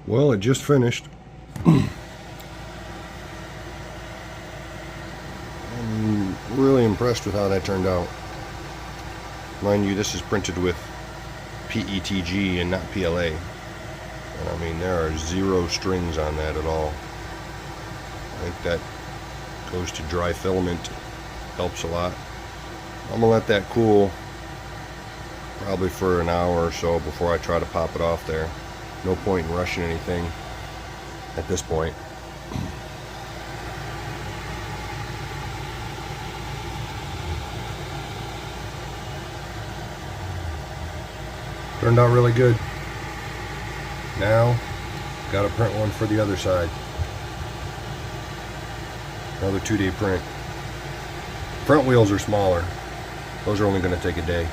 Well, it just finished. I'm really impressed with how that turned out. Mind you, this is printed with PETG and not PLA. And I mean, there are zero strings on that at all. I think that goes to dry filament. Helps a lot. I'm gonna let that cool probably for an hour or so before I try to pop it off there. No point in rushing anything at this point. Turned out really good. Now, gotta print one for the other side. Another 2-day print. Front wheels are smaller. Those are only gonna take a day.